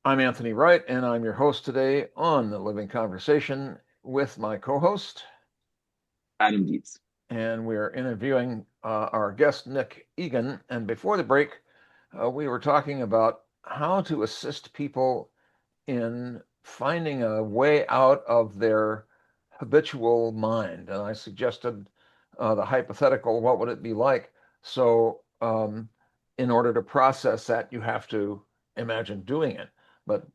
I'm Anthony Wright, and I'm your host today on The Living Conversation with my co-host. Adam Dietz. And we're interviewing our guest, Nick Egan. And before the break, we were talking about how to assist people in finding a way out of their habitual mind. And I suggested the hypothetical, what would it be like? So, in order to process that, you have to imagine doing it. But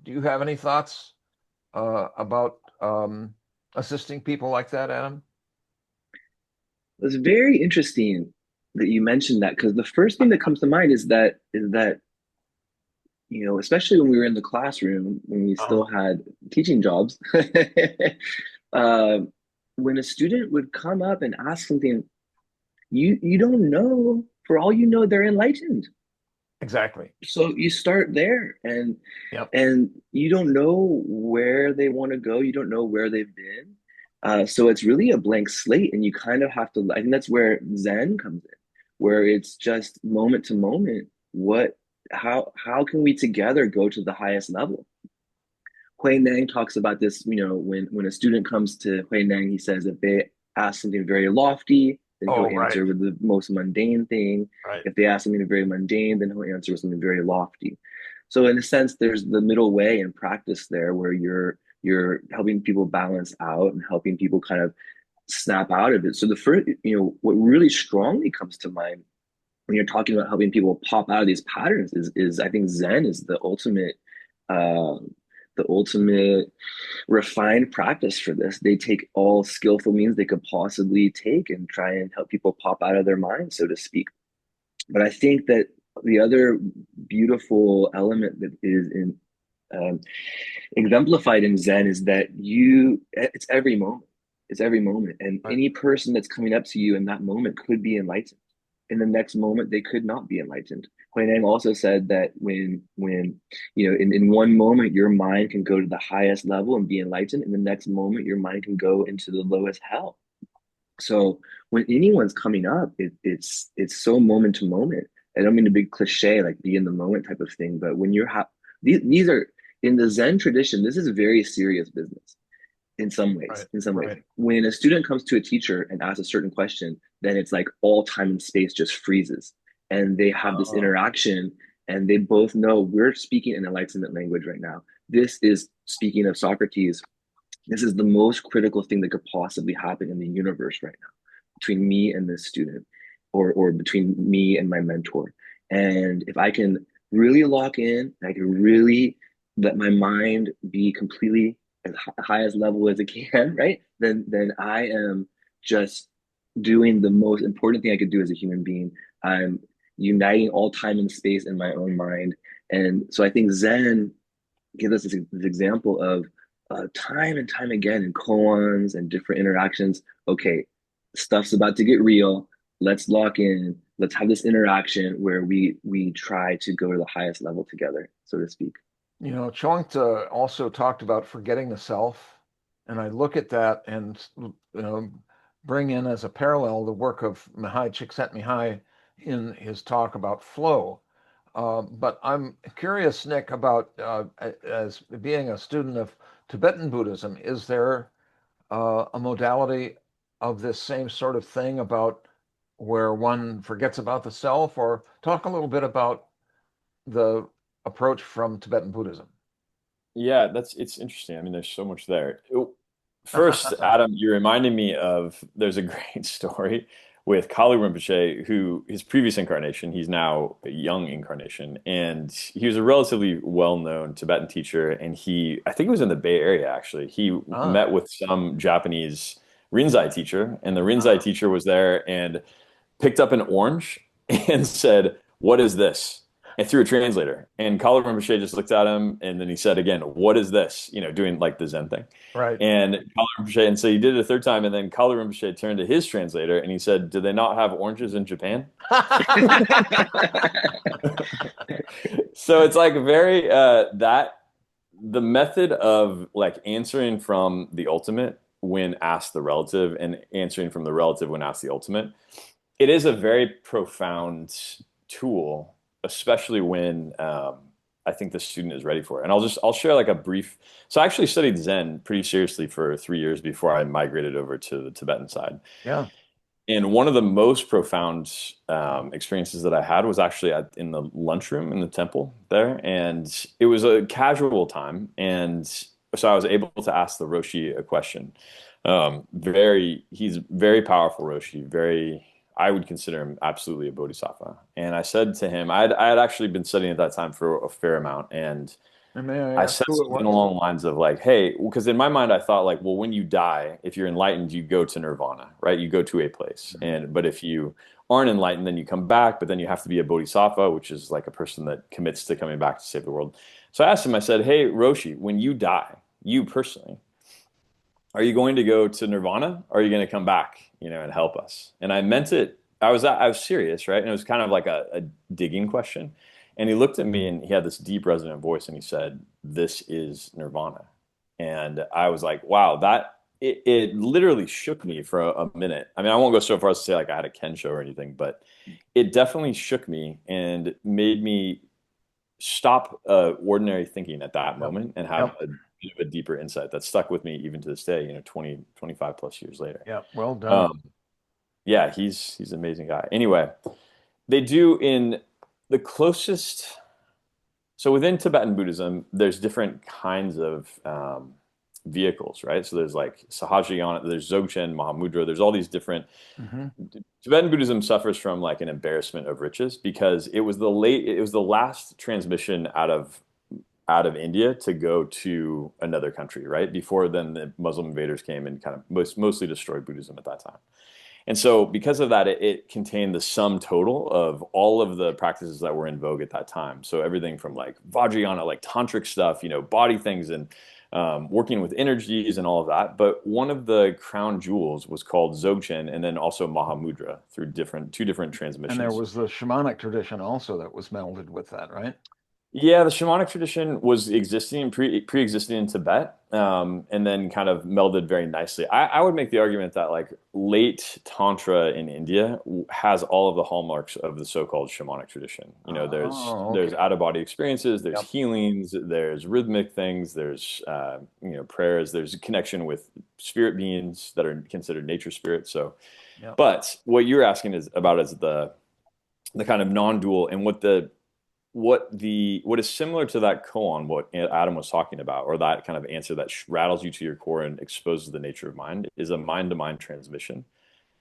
do you have any thoughts about assisting people like that, Adam? It's very interesting that you mentioned that because the first thing that comes to mind is that especially when we were in the classroom when we Uh, still had teaching jobs, uh, when a student would come up and ask something, you don't know. For all you know, they're enlightened. exactly. So you start there, and Yep. and you don't know where they want to go. You don't know where they've been. So it's really a blank slate, and you kind of have to. I think that's where Zen comes in, where it's just moment to moment. How can we together go to the highest level? Hui Neng talks about this. When a student comes to Hui Neng, he says if they ask something very lofty, then he'll Oh, right. answer with the most mundane thing. Right. If they ask something very mundane, then he'll answer with something very lofty. So in a sense, there's the middle way in practice there where you're helping people balance out and helping people kind of snap out of it. So the first, what really strongly comes to mind when you're talking about helping people pop out of these patterns is I think Zen is uh, the ultimate refined practice for this. They take all skillful means they could possibly take and try and help people pop out of their mind, so to speak. But I think that the other beautiful element that is in um, exemplified in Zen is that it's every moment. It's every moment. And Right. any person that's coming up to you in that moment could be enlightened. In the next moment, they could not be enlightened. Hui Neng also said that when in one moment your mind can go to the highest level and be enlightened, in the next moment your mind can go into the lowest hell. So when anyone's coming up, it's so moment to moment. I don't mean to be cliche, like be in the moment type of thing, but when these are in the Zen tradition, this is very serious business in some ways. Right. In some ways, Right. when a student comes to a teacher and asks a certain question, then it's like all time and space just freezes, and they have this Uh, interaction, and they both know we're speaking an enlightenment language right now. This is speaking of Socrates. This is the most critical thing that could possibly happen in the universe right now between me and this student, or between me and my mentor. And if I can really lock in, I can really let my mind be completely as high as level as it can, right? Then I am just doing the most important thing I could do as a human being. I'm uniting all time and space in my own mind. And so I think Zen gives us this example of time and time again in koans and different interactions. Okay, stuff's about to get real. Let's lock in. Let's have this interaction where we try to go to the highest level together, so to speak. Chuang also talked about forgetting the self, and I look at that and bring in as a parallel the work of Mihai Csikszentmihalyi in his talk about flow. But I'm curious, Nick, about as being a student of Tibetan Buddhism, is there a modality of this same sort of thing about where one forgets about the self, or talk a little bit about the approach from Tibetan Buddhism? Yeah, it's interesting. I mean, there's so much there. First, Adam, you reminded me of there's a great story with Kalu Rinpoche, who his previous incarnation, he's now a young incarnation, and he was a relatively well-known Tibetan teacher, and I think it was in the Bay Area actually. He Ah, met with some Japanese Rinzai teacher, and the Rinzai ah. teacher was there and picked up an orange and said, "What is this?" And threw a translator. And Kalu Rinpoche just looked at him, and then he said again, "What is this?" Doing like the Zen thing. Right. And Kalu Rinpoche, and so he did it a third time, and then Kalu Rinpoche turned to his translator and he said, "Do they not have oranges in Japan?" So it's like very that the method of like answering from the ultimate when asked the relative and answering from the relative when asked the ultimate, it is a very profound tool, especially when I think the student is ready for it. And I'll share like a brief. So I actually studied Zen pretty seriously for 3 years before I migrated over to the Tibetan side. Yeah. And one of the most profound experiences that I had was actually in the lunchroom in the temple there. And it was a casual time. And so I was able to ask the Roshi a question. He's very powerful Roshi, I would consider him absolutely a bodhisattva. And I said to him, I had actually been studying at that time for a fair amount. And And may I I ask said who it something was? along the lines of like, hey, because in my mind I thought like, well, when you die, if you're enlightened, you go to nirvana, right? You go to a place. But if you aren't enlightened, then you come back, but then you have to be a bodhisattva, which is like a person that commits to coming back to save the world. So I asked him, I said, hey, Roshi, when you die, you personally, are you going to go to nirvana or are you going to come back, and help us? And I meant it. I was serious, right? And it was kind of like a digging question. And he looked at me and he had this deep resonant voice and he said, this is nirvana. And I was like, wow, it literally shook me for a minute. I mean, I won't go so far as to say like I had a Ken show or anything, but it definitely shook me and made me stop ordinary thinking at that moment and have Yep. a bit of a deeper insight that stuck with me even to this day, 20, 25 plus years later. Yeah. Well done. Yeah, he's an amazing guy. Anyway, they do in the closest. So within Tibetan Buddhism, there's different kinds of vehicles, right? So there's like Sahajayana, there's Dzogchen, Mahamudra, there's all these different. Hmm. Tibetan Buddhism suffers from like an embarrassment of riches because it was the last transmission out of India to go to another country, right? Before then the Muslim invaders came and kind of mostly destroyed Buddhism at that time. And so because of that, it contained the sum total of all of the practices that were in vogue at that time. So everything from like Vajrayana, like tantric stuff, body things and working with energies and all of that. But one of the crown jewels was called Dzogchen and then also Mahamudra through two different And there transmissions. was the shamanic tradition also that was melded with that, right? Yeah, the shamanic tradition was pre-existing in Tibet, and then kind of melded very nicely. I would make the argument that like late Tantra in India has all of the hallmarks of the so-called shamanic tradition. There's Okay. out-of-body experiences, there's Yep. healings, there's rhythmic things, there's prayers, there's a connection with spirit beings that are considered nature spirits. So, Yep. but what you're asking is the kind of non-dual and what is similar to that koan, what Adam was talking about, or that kind of answer that rattles you to your core and exposes the nature of mind, is a mind-to-mind transmission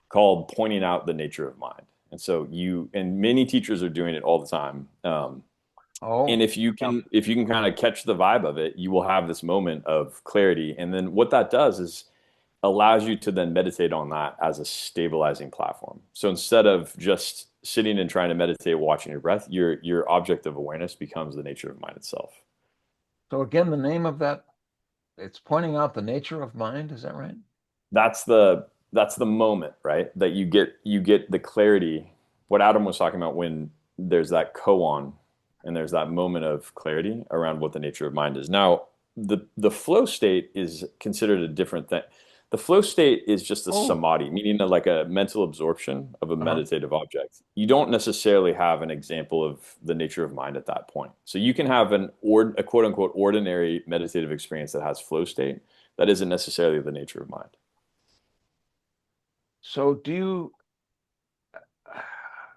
called pointing out the nature of mind. And so many teachers are doing it all the time. And if you Yep. can kind of catch the vibe of it, you will have this moment of clarity. And then what that does is allows you to then meditate on that as a stabilizing platform. So instead of just sitting and trying to meditate, watching your breath, your object of awareness becomes the nature of mind itself. So again, the name of that, it's pointing out the nature of mind. Is that right? That's the moment, right? That you get the clarity. What Adam was talking about when there's that koan and there's that moment of clarity around what the nature of mind is. Now, the flow state is considered a different thing. The flow state is just a samadhi, meaning like a mental absorption of a meditative object. You don't necessarily have an example of the nature of mind at that point. So you can have a quote unquote ordinary meditative experience that has flow state that isn't necessarily the nature of mind. So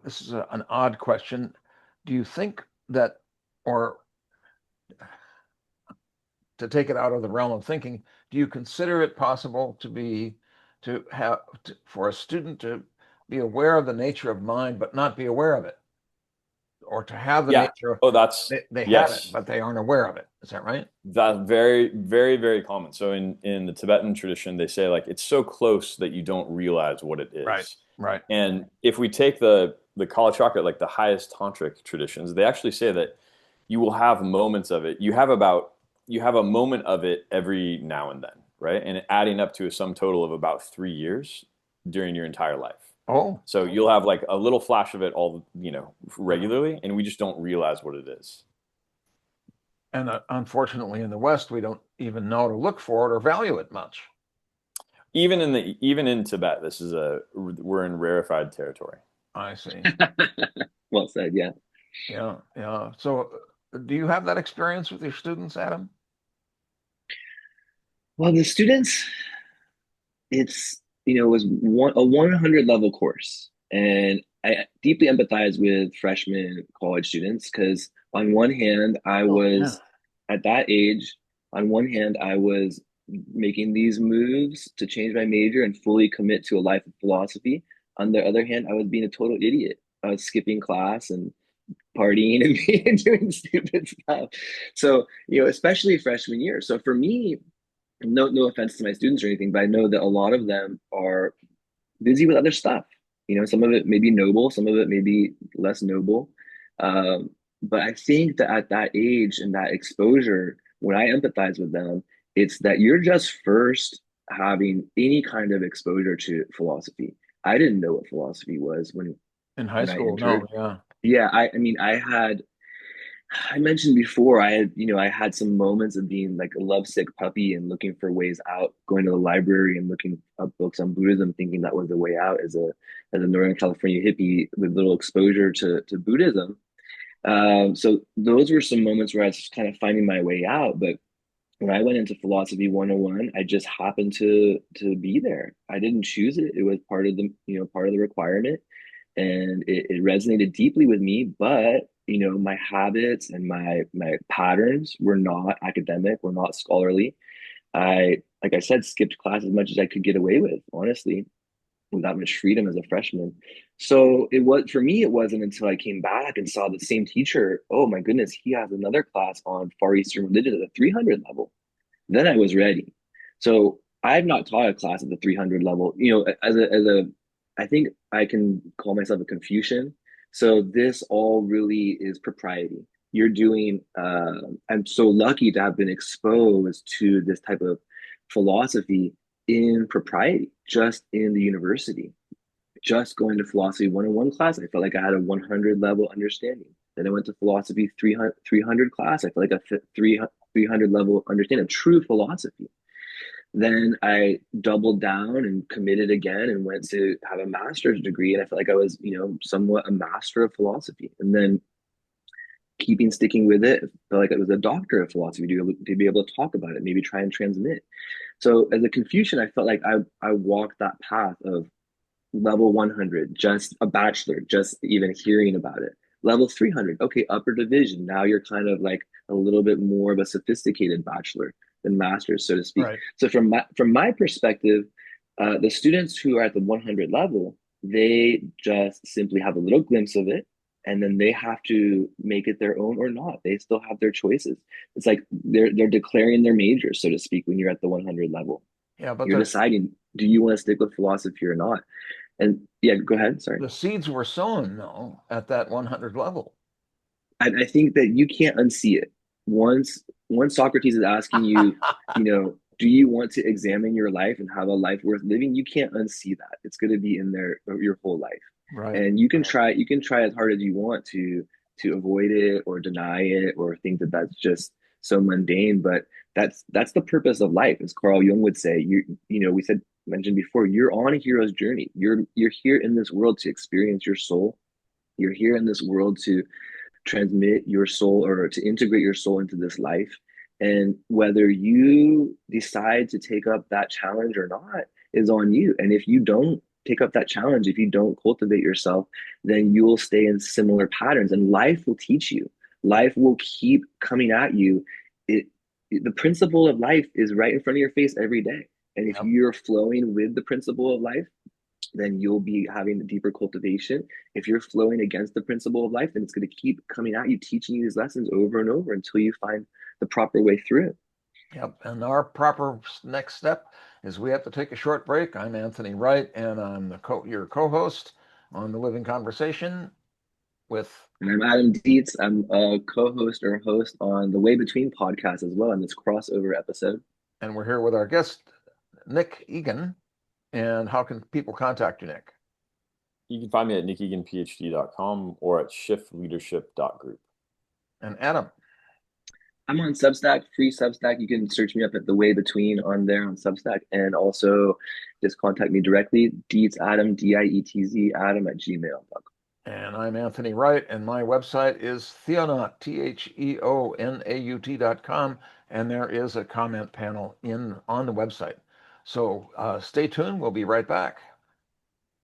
this is an odd question. Do you think that, or to take it out of the realm of thinking, do you consider it possible for a student to be aware of the nature of mind, but not be aware of it? Or to have the Yeah. nature, Oh, that's they have it, yes. but they aren't aware of it. Is that right? That's very, very, very common. So in the Tibetan tradition, they say like it's so close that you don't realize what it is. Right. And if we take the Kala Chakra, like the highest tantric traditions, they actually say that you will have moments of it. You have a moment of it every now and then, right? And adding up to a sum total of about 3 years during your entire life. Oh, So you'll have like a little flash of it regularly, and we just don't realize what it is. and unfortunately in the West, we don't even know to look for it or value it much. Even in Tibet, we're in rarefied territory. I see. Well said. Yeah. Yeah. So Do you have that experience with your students, Adam? Well, the students, it's, it was a 100 level course. And I deeply empathize with freshman college students because on one hand, I Oh, yeah. was at that age, on one hand, I was making these moves to change my major and fully commit to a life of philosophy. On the other hand, I was being a total idiot. I was skipping class and partying and doing stupid stuff. So, especially freshman year. So for me, no offense to my students or anything, but I know that a lot of them are busy with other stuff. Some of it may be noble, some of it may be less noble. But I think that at that age and that exposure, when I empathize with them, it's that you're just first having any kind of exposure to philosophy. I didn't know what philosophy was In high when I school, no, entered. yeah. Yeah, I mean, I mentioned before, I had some moments of being like a lovesick puppy and looking for ways out, going to the library and looking up books on Buddhism, thinking that was the way out as a Northern California hippie with little exposure to Buddhism. So those were some moments where I was kind of finding my way out. But when I went into philosophy 101, I just happened to be there. I didn't choose it. It was part of the requirement, and it resonated deeply with me. But my habits and my patterns were not academic, were not scholarly. Like I said, skipped class as much as I could get away with, honestly, without much freedom as a freshman. So it was, for me, it wasn't until I came back and saw the same teacher. Oh my goodness, he has another class on Far Eastern religion at the 300 level. Then I was ready. So I've not taught a class at the 300 level. I think I can call myself a Confucian. So this all really is propriety. You're doing. I'm so lucky to have been exposed to this type of philosophy in propriety, just in the university. Just going to philosophy 101 class, I felt like I had a 100 level understanding. Then I went to philosophy 300 class. I felt like a 300 level understanding of true philosophy. Then I doubled down and committed again and went to have a master's degree. And I felt like I was, somewhat a master of philosophy. And then sticking with it, I felt like it was a doctor of philosophy to be able to talk about it, maybe try and transmit. So as a Confucian, I felt like I walked that path of level 100, just a bachelor, just even hearing about it. Level 300, okay, upper division. Now you're kind of like a little bit more of a sophisticated bachelor than master's, so to speak. Right. So from my perspective, the students who are at the 100 level, they just simply have a little glimpse of it, and then they have to make it their own or not. They still have their choices. It's like they're declaring their major, so to speak, when you're at the 100 level. Yeah, but You're deciding, do you want to stick with philosophy or not? And yeah, go ahead. Sorry. the seeds were sown, though, at that 100 level. I think that you can't unsee it. Once Socrates is asking you, do you want to examine your life and have a life worth living? You can't unsee that. It's going to be in there your whole life. Right. And you can try as hard as you want to avoid it or deny it or think that that's just so mundane. But that's the purpose of life, as Carl Jung would say. We mentioned before, you're on a hero's journey. You're here in this world to experience your soul. You're here in this world to transmit your soul or to integrate your soul into this life. And whether you decide to take up that challenge or not is on you. And if you don't take up that challenge, if you don't cultivate yourself, then you will stay in similar patterns and life will teach you. Life will keep coming at you. The principle of life is right in front of your face every day. And if Yep. you're flowing with the principle of life, then you'll be having a deeper cultivation. If you're flowing against the principle of life, then it's going to keep coming at you, teaching you these lessons over and over until you find the proper way through. Yep. And our proper next step is we have to take a short break. I'm Anthony Wright, and I'm your co-host on the Living Conversation with. And I'm Adam Dietz. I'm a co-host or host on the Way Between podcast as well in this crossover episode. And we're here with our guest, Nick Egan. And how can people contact you, Nick? You can find me at nickeganphd.com or at shiftleadership.group. And Adam? I'm on Substack, free Substack. You can search me up at The Way Between on there on Substack. And also just contact me directly, Dietz Adam, Dietz Adam at gmail.com. And I'm Anthony Wright, and my website is theonaut, theonaut.com, and there is a comment panel on the website. So stay tuned. We'll be right back.